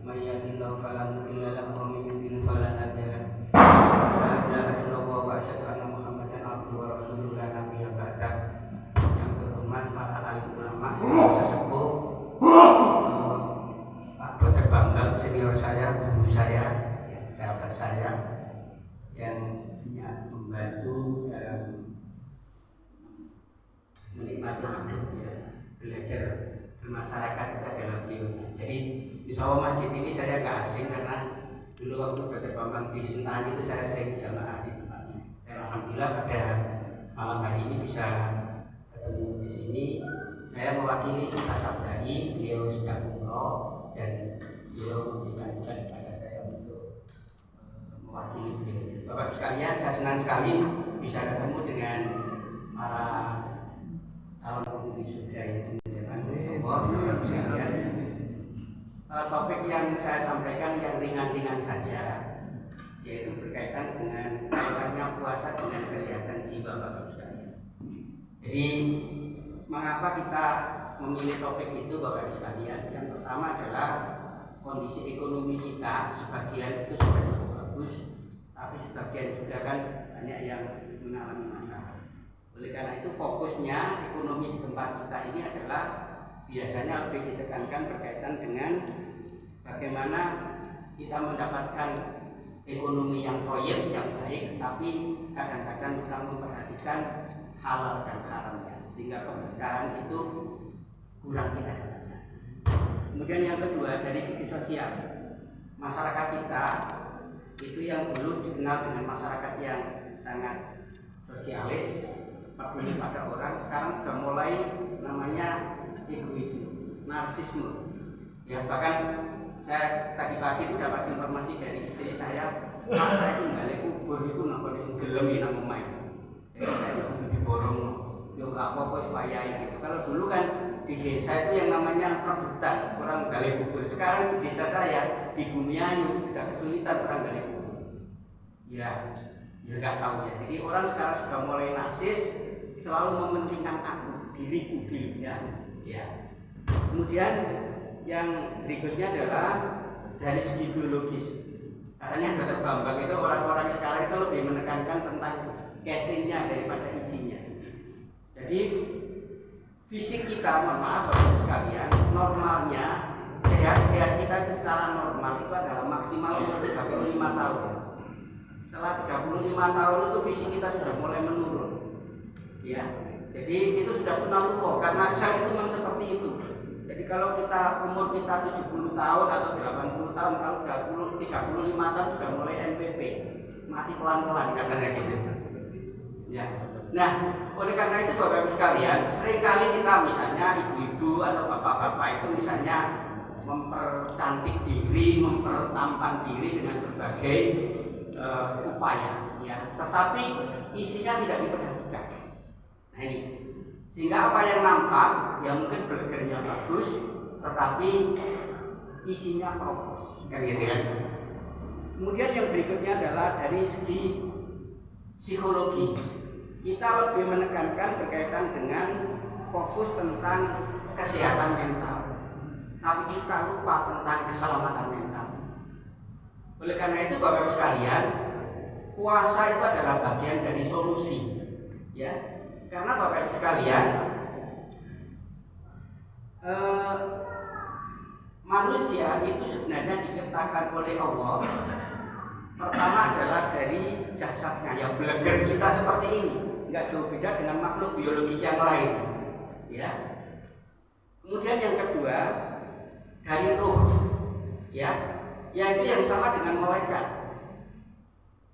may yahdihillahu fala mudilla lahu wa may yudlil fala hadiya lahu. La ilaha illallah wa asyhadu anna Muhammadan abduhu wa rasuluhu la nabiyya ba'dah. Yang terhormat para alim ulama, sesepuh, Pak Dr. Bambang senior saya, guru saya, sahabat saya yang membantu dalam menikmati hidup, ya, belajar bermasyarakat itu adalah beliau. Jadi insya Allah masjid ini saya nggak asing karena dulu waktu Dr. Bambang di Sentani itu saya sering jamaah di tempatnya. Dan alhamdulillah pada malam hari ini bisa ketemu di sini. Saya mewakili Ustaz Abdai, beliau sedang umroh dan beliau memberikan tugas kepada saya untuk mewakili beliau. Bapak sekalian, saya senang sekali bisa ketemu dengan para calon penghuni surga yang dimuliakan Allah. Bapak sekalian, topik yang saya sampaikan yang ringan-ringan saja, yaitu berkaitan dengan kaitannya puasa dengan kesehatan jiwa, Bapak sekalian. Jadi mengapa kita memilih topik itu, Bapak sekalian? Yang pertama adalah kondisi ekonomi kita, sebagian itu sudah cukup bagus, tapi sebagian juga kan banyak yang mengalami masalah. Oleh karena itu fokusnya ekonomi di tempat kita ini adalah biasanya lebih ditekankan berkaitan dengan bagaimana kita mendapatkan ekonomi yang toyib, yang baik, tapi kadang-kadang kurang memperhatikan halal dan haramnya, sehingga keberkahan itu kurang kita dapatkan. Kemudian yang kedua, dari segi sosial, masyarakat kita itu yang dulu dikenal dengan masyarakat yang sangat sosialis, peduli pada orang, sekarang sudah mulai namanya egoisme, narsisme. Ya, bahkan saya tadi pagi itu dapat informasi dari istri saya, Pak, saya itu nggak kubur itu nggak gelem ya nang omah. Jadi saya itu kudu diborong, yo nggak apa-apa supaya gitu. Kalau dulu kan di desa itu yang namanya rebutan, orang gali kubur. Sekarang di desa saya di Bumiayu tidak kesulitan orang gali kubur. Ya nggak tahu ya. Jadi orang sekarang sudah mulai narsis, selalu mementingkan aku, diriku, ya. Kemudian yang berikutnya adalah dari segi biologis. Katanya Dr. Bambang itu orang-orang sekarang itu lebih menekankan tentang casingnya daripada isinya. Jadi fisik kita, mohon maaf Bapak sekalian, normalnya sehat-sehat kita itu secara normal itu adalah maksimal umur 35 tahun. Setelah 35 tahun itu fisik kita sudah mulai menurun. Ya, jadi itu sudah sunatullah karena sel itu memang seperti itu. Jadi kalau kita umur kita 70 tahun atau 80 tahun, kalau 35 tahun sudah mulai MPP, mati pelan-pelan katanya gitu. Ya. Nah, oleh karena itu Bapak Ibu sekalian, seringkali kita misalnya ibu-ibu atau bapak-bapak itu misalnya mempercantik diri, mempertampan diri dengan berbagai upaya, ya. Tetapi isinya tidak diperhatikan. Nah ini, sehingga apa yang nampak, ya mungkin burgernya bagus, tetapi isinya propos, kan gitu kan. Kemudian yang berikutnya adalah dari segi psikologi, kita lebih menekankan berkaitan dengan fokus tentang kesehatan mental, tapi kita lupa tentang keselamatan mental. Oleh karena itu Bapak Ibu sekalian, puasa itu adalah bagian dari solusi, ya. Karena Bapak Ibu sekalian, manusia itu sebenarnya diciptakan oleh Allah. Pertama adalah dari jasadnya, yang beleger kita seperti ini, nggak jauh beda dengan makhluk biologis yang lain, ya. Kemudian yang kedua dari ruh, ya, yaitu yang sama dengan malaikat,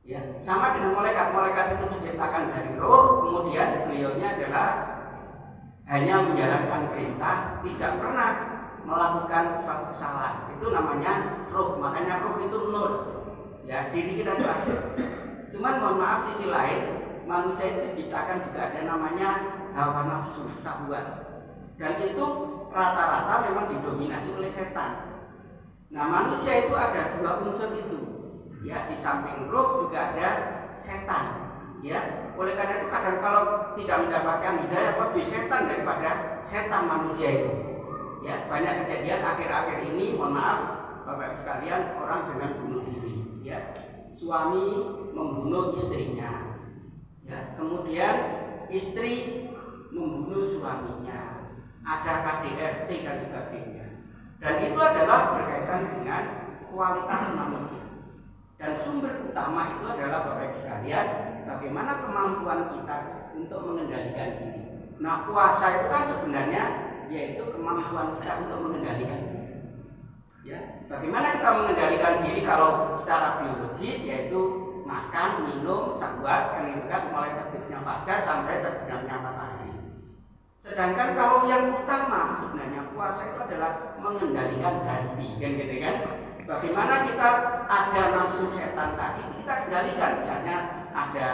ya, sama dengan malaikat. Malaikat itu diciptakan dari ruh, kemudian beliaunya adalah hanya menjalankan perintah, tidak pernah melakukan suatu kesalahan. Itu namanya ruh. Makanya ruh itu nur. Ya, diri kita itu ada. Cuman mohon maaf, sisi lain manusia itu diciptakan juga ada namanya hawa nafsu, syahwat. Dan itu rata-rata memang didominasi oleh setan. Nah, manusia itu ada dua unsur itu. Ya, di samping ruh juga ada setan. Ya, oleh karena itu kadang kalau tidak mendapatkan hidayah lebih setan daripada setan manusia itu. Ya, banyak kejadian akhir-akhir ini, mohon maaf Bapak Ibu sekalian, orang dengan bunuh diri. Ya, suami membunuh istrinya. Ya, kemudian istri membunuh suaminya. Ada KDRT dan sebagainya. Dan itu adalah berkaitan dengan kualitas manusia. Dan sumber utama itu adalah Bapak Ibu sekalian, bagaimana kemampuan kita untuk mengendalikan diri. Nah, puasa itu kan sebenarnya yaitu kemampuan kita untuk mengendalikan diri. Ya, bagaimana kita mengendalikan diri kalau secara biologis, yaitu makan, minum, syahwat, kan itu kan mulai terbitnya fajar sampai terbenamnya matahari. Sedangkan kalau yang utama sebenarnya puasa itu adalah mengendalikan hati, kan gitu kan? Bagaimana kita ada nafsu setan tadi kita kendalikan, misalnya ada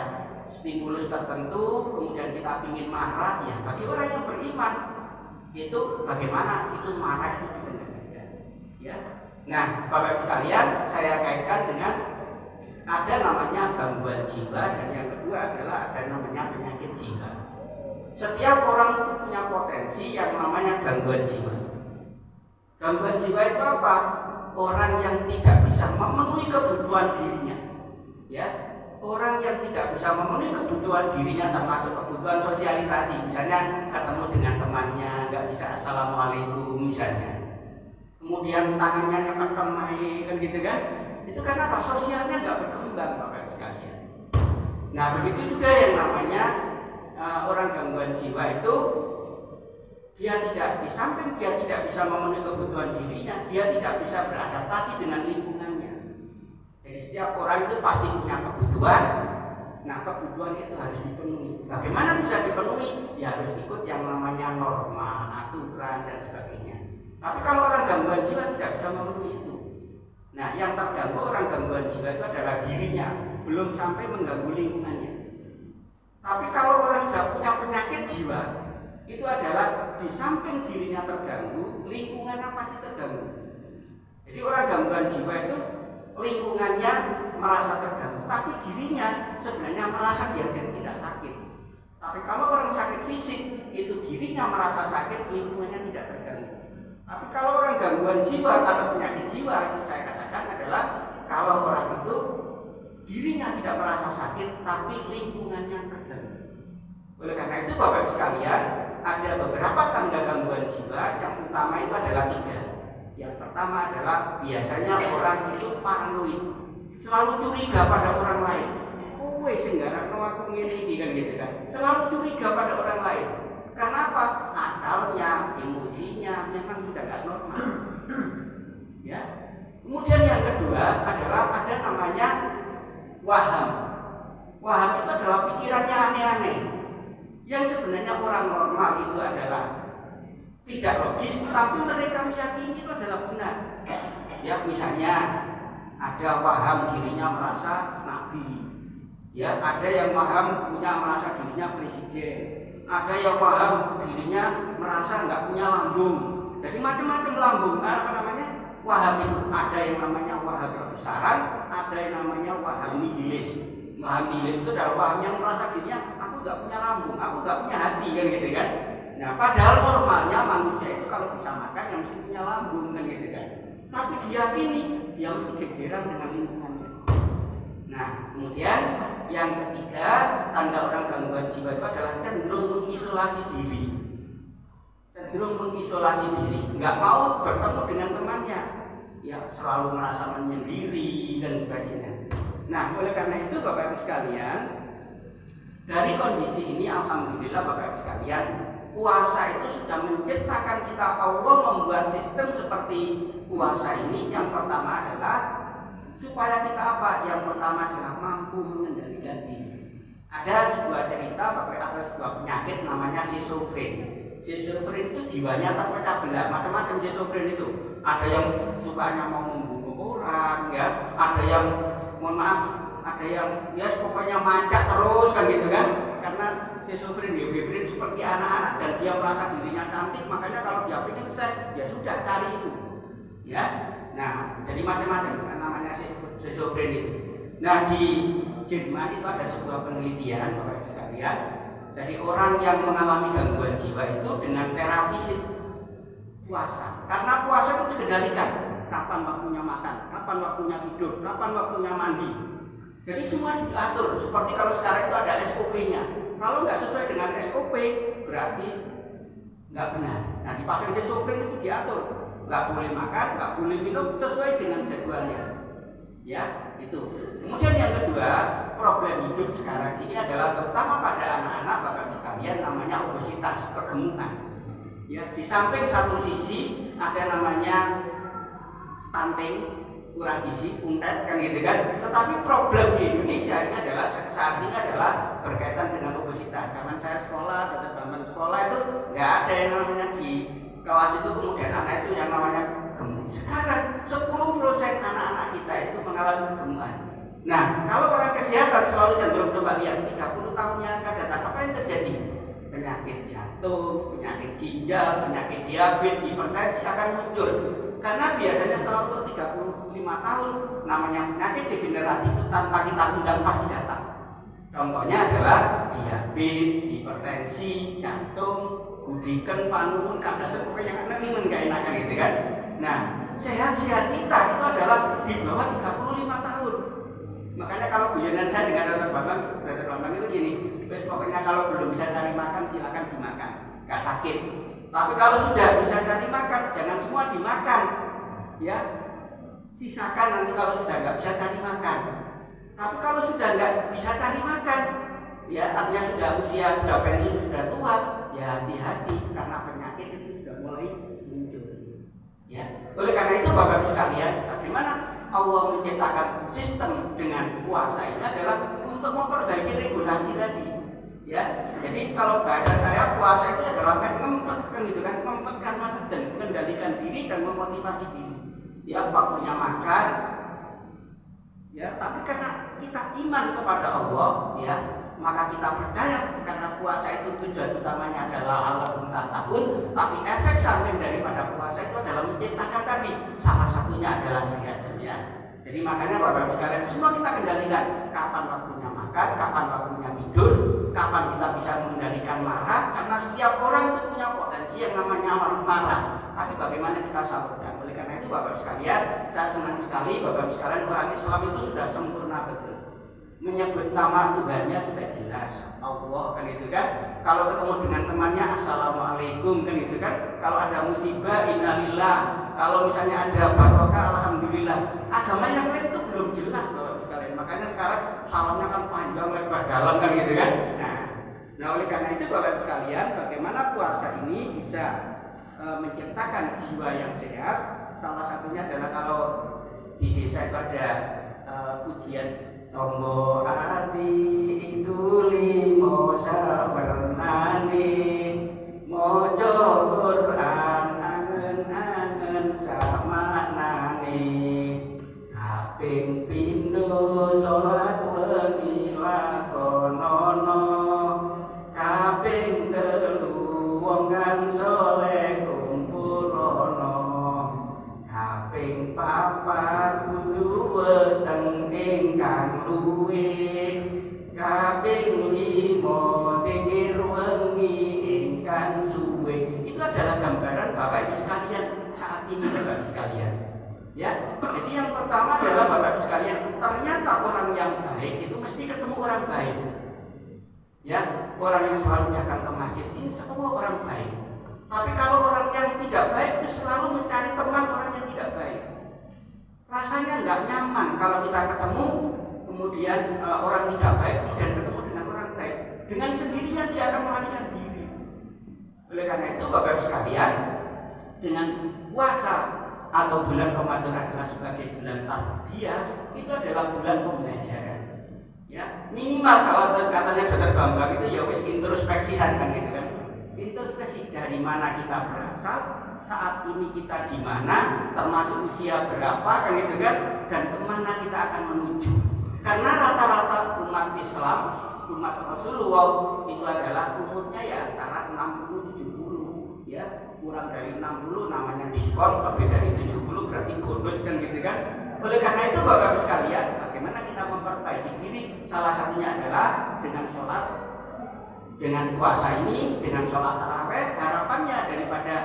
stimulus tertentu, kemudian kita ingin marah, ya bagi orang yang beriman itu bagaimana itu marah itu dikendalikan, ya. Nah, Bapak Ibu sekalian, saya kaitkan dengan ada namanya gangguan jiwa dan yang kedua adalah ada namanya penyakit jiwa. Setiap orang itu punya potensi yang namanya gangguan jiwa. Gangguan jiwa itu apa? Orang yang tidak bisa memenuhi kebutuhan dirinya, ya. Orang yang tidak bisa memenuhi kebutuhan dirinya termasuk kebutuhan sosialisasi, misalnya ketemu dengan temannya nggak bisa assalamualaikum misalnya, kemudian tangannya nyeketemai, kan gitu kan? Itu karena apa? Sosialnya nggak berkembang, Bapak sekalian. Nah, begitu juga yang namanya orang gangguan jiwa itu, dia tidak, di samping dia tidak bisa memenuhi kebutuhan dirinya, dia tidak bisa beradaptasi dengan lingkungannya. Jadi setiap orang itu pasti punya kebutuhan. Nah, kebutuhan itu harus dipenuhi. Bagaimana bisa dipenuhi? Ya harus ikut yang namanya norma, aturan dan sebagainya. Tapi kalau orang gangguan jiwa tidak bisa memenuhi itu. Nah, yang terganggu orang gangguan jiwa itu adalah dirinya, belum sampai mengganggu lingkungannya. Tapi kalau orang sudah punya penyakit jiwa, itu adalah di samping dirinya terganggu, lingkungannya pasti terganggu. Jadi orang gangguan jiwa itu lingkungannya merasa terganggu, tapi dirinya sebenarnya merasa dia tidak sakit. Tapi kalau orang sakit fisik, itu dirinya merasa sakit, lingkungannya tidak terganggu. Tapi kalau orang gangguan jiwa atau penyakit jiwa, itu saya katakan adalah kalau orang itu dirinya tidak merasa sakit, tapi lingkungannya terganggu. Oleh karena itu Bapak Ibu sekalian, ada beberapa tanda gangguan jiwa. Yang utama itu adalah 3. Yang pertama adalah biasanya orang itu paranoid, selalu curiga pada orang lain. Oh, sing garapno aku ngene iki kan gitu kan. Selalu curiga pada orang lain. Karena apa? Akalnya, emosinya memang sudah tidak normal. Ya. Kemudian yang kedua adalah ada namanya waham. Waham itu adalah pikirannya aneh-aneh. Yang sebenarnya orang normal itu adalah tidak logis, tapi mereka meyakini itu adalah benar. Ya, misalnya ada waham dirinya merasa nabi. Ya, ada yang waham merasa dirinya presiden. Ada yang waham dirinya merasa nggak punya lambung. Jadi macam-macam lambung. Apa namanya? Waham itu. Ada yang namanya waham kebesaran, ada yang namanya waham nihilis. Waham nihilis itu adalah waham yang merasa dirinya aku nggak punya lambung, aku nggak punya hati, kan gitu kan. Nah, padahal normalnya manusia itu kalau bisa makan yang mesti punya lambung, kan gitu kan. Tapi diyakini dia mesti gegeran dengan lingkungannya. Nah, kemudian yang ketiga, tanda orang gangguan jiwa itu adalah cenderung mengisolasi diri. Cenderung mengisolasi diri, nggak mau bertemu dengan temannya. Ya, selalu merasa menyendiri dan sebagainya. Nah, oleh karena itu Bapak Ibu sekalian, dari kondisi ini alhamdulillah Bapak Ibu sekalian, puasa itu sudah menciptakan kita. Allah membuat sistem seperti puasa ini. Yang pertama adalah supaya kita apa? Yang pertama adalah mampu mengendalikan diri. Ada sebuah cerita Bapak, ada sebuah penyakit namanya schizofren. Schizofren itu jiwanya terpecah belah, macam-macam schizofren itu. Ada yang sukanya mau membunuh orang, ya. Ada yang mohon maaf, ada yang ya pokoknya macak terus, kan gitu kan. Karena schizofren dia seperti anak-anak dan dia merasa dirinya cantik, makanya kalau dia pengen seks ya sudah cari itu, ya. Nah, jadi macam-macam namanya schizofren itu. Nah, di Jerman itu ada sebuah penelitian Bapak Ibu sekalian. Jadi orang yang mengalami gangguan jiwa itu dengan terapi puasa. Karena puasa itu dikendalikan, kapan waktunya makan, kapan waktunya tidur, kapan waktunya mandi. Jadi semua diatur. Seperti kalau sekarang itu ada SOP-nya. Kalau nggak sesuai dengan SOP, berarti nggak benar. Nah, di pasang schizofren itu diatur, nggak boleh makan, nggak boleh minum sesuai dengan jadwalnya. Ya, itu. Kemudian yang kedua, problem hidup sekarang ini adalah terutama pada anak-anak, Bapak sekalian, namanya obesitas, kegemukan. Ya, di samping satu sisi ada namanya stunting, kurang gizi, untet kan gitu kan. Tetapi problem di Indonesia ini adalah saat ini adalah berkaitan dengan obesitas. Zaman saya sekolah, Dr. Bambang sekolah itu nggak ada yang namanya di kelas itu kemudian anak itu yang namanya gemuk. Sekarang 10% anak-anak kita itu mengalami kegemukan. Nah, kalau orang kesehatan selalu cenderung coba lihat 30 tahun yang akan datang apa yang terjadi? Penyakit jantung, penyakit ginjal, penyakit diabetes, hipertensi akan muncul. Karena biasanya setelah umur 35 tahun namanya penyakit degeneratif itu tanpa kita undang pasti datang. Contohnya adalah diabetes, hipertensi, jantung, gudikan, panuhun, kandasan, pokoknya yang nemen gak enakan gitu kan. Nah, sehat-sehat kita itu adalah di bawah 35 tahun. Makanya kalau guyonan saya dengan Dr. Bambang itu gini, wes pokoknya kalau belum bisa cari makan silakan dimakan, gak sakit. Tapi kalau sudah bisa cari makan, jangan semua dimakan, ya. Sisakan nanti kalau sudah nggak bisa cari makan. Tapi kalau sudah nggak bisa cari makan, ya artinya sudah usia, sudah pensiun, sudah tua, ya hati-hati karena penyakit itu sudah mulai muncul. Ya, oleh karena itu Bapak sekalian, bagaimana Allah menciptakan sistem dengan puasa ini adalah untuk memperbaiki regulasi tadi. Ya, jadi kalau bahasa saya puasa itu adalah ngempet kan gitu kan, ngempetkan dan mengendalikan diri dan memotivasi diri. Ya, waktunya makan. Ya, tapi karena kita iman kepada Allah, ya, maka kita percaya karena puasa itu tujuan utamanya adalah Allah tahun, tapi efek samping daripada puasa itu adalah menciptakan tadi salah satunya adalah sehat ya. Jadi makanya Bapak sekalian semua kita kendalikan kapan waktunya makan, kapan waktunya tidur, kapan kita bisa mengendalikan marah, karena setiap orang itu punya potensi yang namanya marah. Tapi bagaimana kita salurkan? Oleh karena itu Bapak sekalian, saya senang sekali Bapak sekalian orang Islam itu sudah sempurna betul. Menyebut nama Tuhannya sudah jelas, Allah kan itu kan. Kalau ketemu dengan temannya Assalamualaikum kan itu kan. Kalau ada musibah innalillah. Kalau misalnya ada barokah alhamdulillah. Agama yang lain itu belum jelas Bapak sekalian. Makanya sekarang salamnya kan panjang lebar dalam kan gitu kan. Nah oleh karena itu Bapak sekalian, bagaimana puasa ini bisa menciptakan jiwa yang sehat? Salah satunya adalah kalau di desa itu ada pujian tombo ati iku limo sawernane maca Quran angen-angen samaknane kaping pindho salat wengi lakonono kaping telu wong kang saleh kumpulono kaping papat kudu weteng ingkang luwih kaping 5 tikir wengi ingkang suwe. Itu adalah gambaran Bapak Ibu sekalian saat ini Bapak Ibu sekalian. Ya, jadi yang pertama adalah Bapak Ibu sekalian, ternyata orang yang baik itu mesti ketemu orang baik. Ya, orang yang selalu datang ke masjid ini semua orang baik. Tapi kalau orang yang tidak baik itu selalu mencari teman orang yang tidak baik. Rasanya nggak nyaman kalau kita ketemu kemudian orang tidak baik kemudian ketemu dengan orang baik, dengan sendirinya dia akan melarikan diri. Oleh karena itu Bapak Ibu sekalian, dengan puasa atau bulan Ramadan adalah sebagai bulan tarbiyah, itu adalah bulan pembelajaran. Ya, minimal kalau katanya Dr. Bambang itu ya wis introspeksihan kan gitu kan. Introspeksi dari mana kita berasal, saat ini kita di mana, termasuk usia berapa kan gitu kan, dan kemana kita akan menuju. Karena rata-rata umat Islam, umat Rasulullah itu adalah umurnya ya antara 60-70 ya, kurang dari 60 namanya diskon, lebih dari 70 berarti bonus kan gitu kan. Oleh karena itu Bapak Ibu sekalian, bagaimana kita memperbaiki diri? Salah satunya adalah dengan sholat, dengan puasa ini, dengan sholat taraweh. Harapannya daripada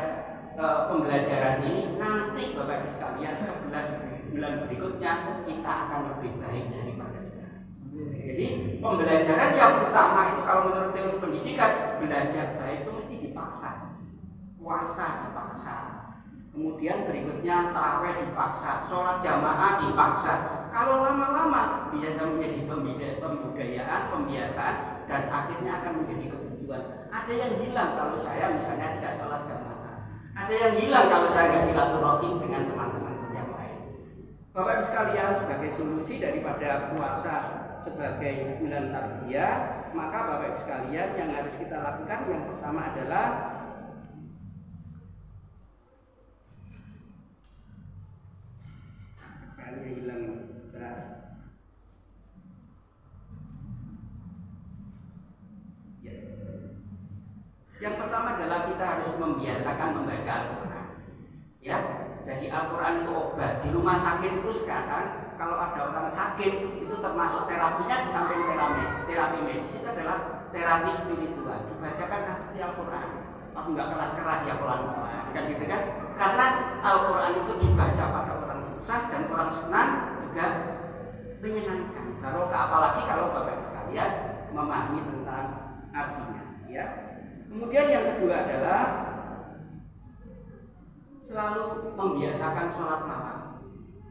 pembelajaran ini, nanti Bapak Ibu sekalian 11 bulan berikutnya kita akan lebih baik daripada sekarang. Jadi pembelajaran yang utama itu kalau menurut teori pendidikan, belajar baik itu mesti dipaksa, puasa dipaksa, kemudian berikutnya tarawih dipaksa, sholat jamaah dipaksa. Kalau lama-lama biasa menjadi pembudayaan, pembiasaan, dan akhirnya akan menjadi kebutuhan. Ada yang hilang kalau saya misalnya tidak sholat jamaah, ada yang hilang kalau saya nggak silaturahim dengan teman-teman yang lain. Bapak Ibu sekalian, sebagai solusi daripada puasa sebagai bulan tarbiyah, maka Bapak Ibu sekalian yang harus kita lakukan yang pertama adalah hilang berat. Ya. Yang pertama adalah kita harus membiasakan membaca Al-Quran. Ya, jadi Al-Quran itu obat. Di rumah sakit itu sekarang kalau ada orang sakit itu termasuk terapinya di samping terapi medis itu adalah terapi spiritual. Dibacakan arti Al-Quran, tapi nggak keras-keras ya pelan-pelan, kan gitu kan? Karena Al-Quran itu dibaca pada orang susah dan orang senang juga menyenangkan. Apalagi kalau Bapak sekalian memahami tentang artinya, ya. Kemudian yang kedua adalah selalu membiasakan sholat malam.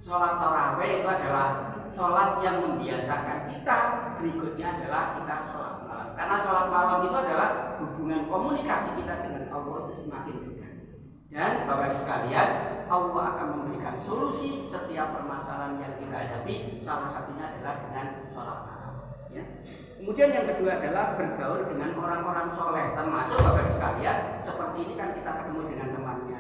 Sholat tarawih itu adalah sholat yang membiasakan kita. Berikutnya adalah kita sholat malam. Karena sholat malam itu adalah hubungan komunikasi kita dengan Allah itu semakin dekat. Dan Bapak Ibu sekalian, Allah akan memberikan solusi setiap permasalahan yang kita hadapi. Salah satunya adalah dengan sholat malam. Ya. Kemudian yang kedua adalah bergaul dengan orang-orang soleh, termasuk Bapak Ibu sekalian. Seperti ini kan kita ketemu dengan temannya,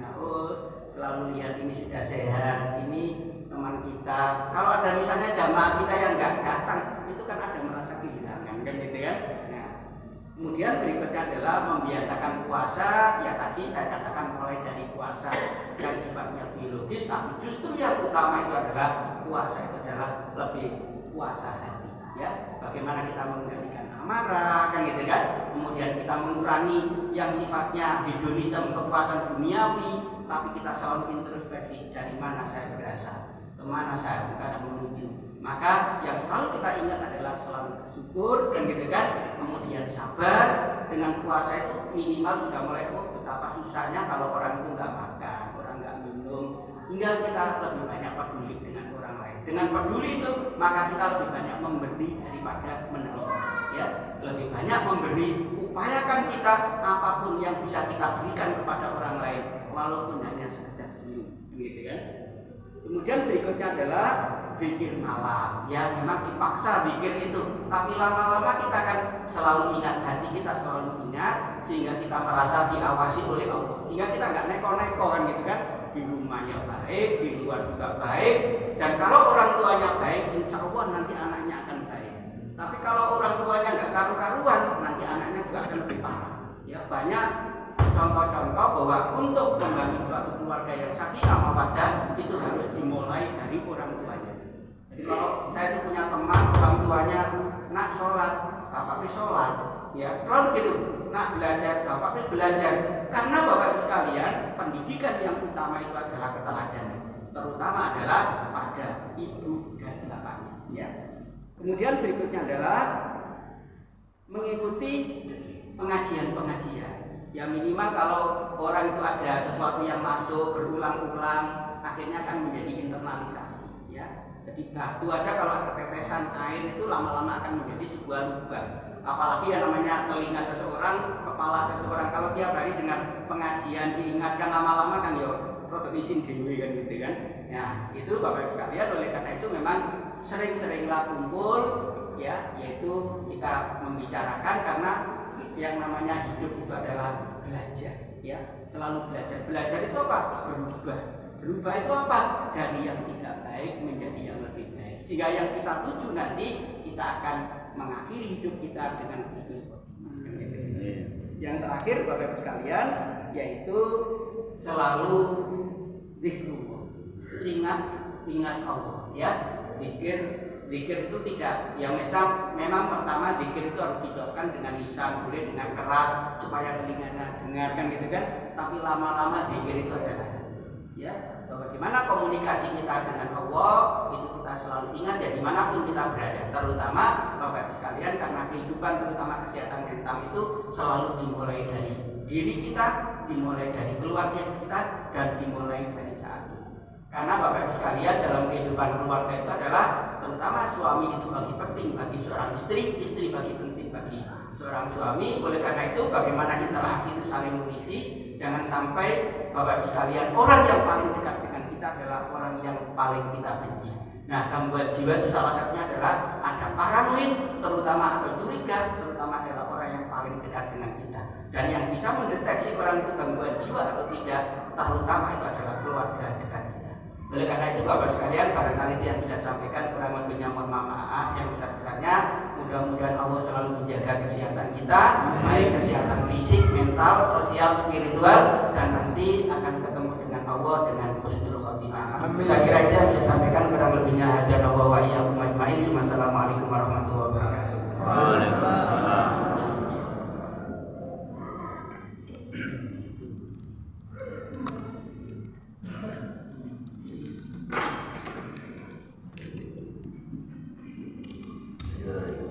selalu lihat ini sudah sehat, ini teman kita. Kalau ada misalnya jamaah kita yang nggak datang, itu kan ada merasa kehilangan, kan gitu kan? Nah, kemudian berikutnya adalah membiasakan puasa. Ya tadi saya katakan mulai dari puasa yang sifatnya biologis, tapi justru yang utama itu adalah puasa itu adalah lebih puasa hati. Ya, bagaimana kita mengendalikan amarah, kan gitu kan? Kemudian kita mengurangi yang sifatnya hedonisme, kepuasan duniawi, tapi kita selalu introspeksi dari mana saya berasal, kemana saya akan menuju. Maka yang selalu kita ingat adalah selalu bersyukur, kan gitu kan? Kemudian sabar. Dengan puasa itu minimal sudah mulai betapa susahnya kalau orang itu nggak makan, orang nggak minum, hingga kita lebih banyak peduli dengan orang lain. Dengan peduli itu maka kita lebih banyak memberi daripada menerima. Ya, lebih banyak memberi. Upayakan kita apapun yang bisa kita berikan kepada orang lain, walaupun hanya sekedar senyum, gitu kan? Kemudian berikutnya adalah zikir malam. Ya, memang dipaksa zikir itu, tapi lama-lama kita akan selalu ingat, hati kita selalu ingat, sehingga kita merasa diawasi oleh Allah. Sehingga kita nggak neko-neko, kan gitu kan? Di rumahnya baik, di luar juga baik. Dan kalau orang tuanya baik, insya Allah nanti anaknya akan baik. Tapi kalau orang tuanya nggak karu-karuan, nanti anaknya juga akan lebih parah. Ya, banyak contoh-contoh bahwa untuk membangun suatu keluarga yang sakinah mawaddah itu harus dimulai dari orang tuanya. Jadi kalau saya itu punya teman, orang tuanya nak sholat, bapak sholat, ya selalu gitu. Nak belajar, bapak belajar. Karena Bapak Ibu sekalian, pendidikan yang utama itu adalah keteladanan, terutama adalah pada ibu dan bapaknya. Ya. Kemudian berikutnya adalah mengikuti pengajian-pengajian. Ya minimal kalau orang itu ada sesuatu yang masuk berulang-ulang, akhirnya akan menjadi internalisasi. Ya. Jadi batu aja kalau ada tetesan air itu lama-lama akan menjadi sebuah lubang. Apalagi yang namanya telinga seseorang, kepala seseorang, kalau tiap hari dengan pengajian diingatkan lama-lama kan ya produk isin dewi kan gitu kan. Ya itu Bapak Ibu sekalian, oleh karena itu memang sering-seringlah kumpul, ya, yaitu kita membicarakan karena yang namanya hidup itu adalah belajar, ya, selalu belajar. Belajar itu apa? Berubah. Berubah itu apa? Dari yang tidak baik menjadi yang lebih baik. Sehingga yang kita tuju nanti kita akan mengakhiri hidup kita dengan husnul khotimah. Yang terakhir Bapak Ibu sekalian, yaitu selalu zikrullah. Ingat Allah, ya. Zikir Zikir itu tidak, yang memang pertama zikir itu harus diucapkan dengan lisan, boleh dengan keras supaya telinganya dengarkan gitu kan. Tapi lama-lama zikir itu adalah ya, bagaimana komunikasi kita dengan Allah itu kita selalu ingat ya dimanapun kita berada. Terutama Bapak sekalian, karena kehidupan terutama kesehatan mental itu selalu dimulai dari diri kita, dimulai dari keluarga kita, dan dimulai dari saat ini. Karena Bapak sekalian, dalam kehidupan keluarga itu adalah terutama suami itu bagi penting bagi seorang istri, istri bagi penting bagi seorang suami. Oleh karena itu bagaimana interaksi itu saling mengisi. Jangan sampai Bapak sekalian, orang yang paling dekat dengan kita adalah orang yang paling kita benci. Nah, gangguan jiwa itu salah satunya adalah ada paranoid, terutama atau curiga, terutama adalah orang yang paling dekat dengan kita. Dan yang bisa mendeteksi orang itu gangguan jiwa atau tidak, terutama itu adalah keluarga dekat kita. Oleh karena itu Bapak sekalian, barangkali itu yang bisa sampaikan, kurang lebihnya mohon maaf. Yang besar-besarnya mudah-mudahan Allah selalu menjaga kesehatan kita, baik kesehatan fisik, mental, sosial, spiritual, dan nanti akan ketemu dengan Allah dengan husnul khotimah. Saya kira itu yang saya sampaikan, kurang lebihnya hadanallahu wa iyyakum ajmain. Wassalamualaikum warahmatullahi wabarakatuh. Waalaikumsalam. Good.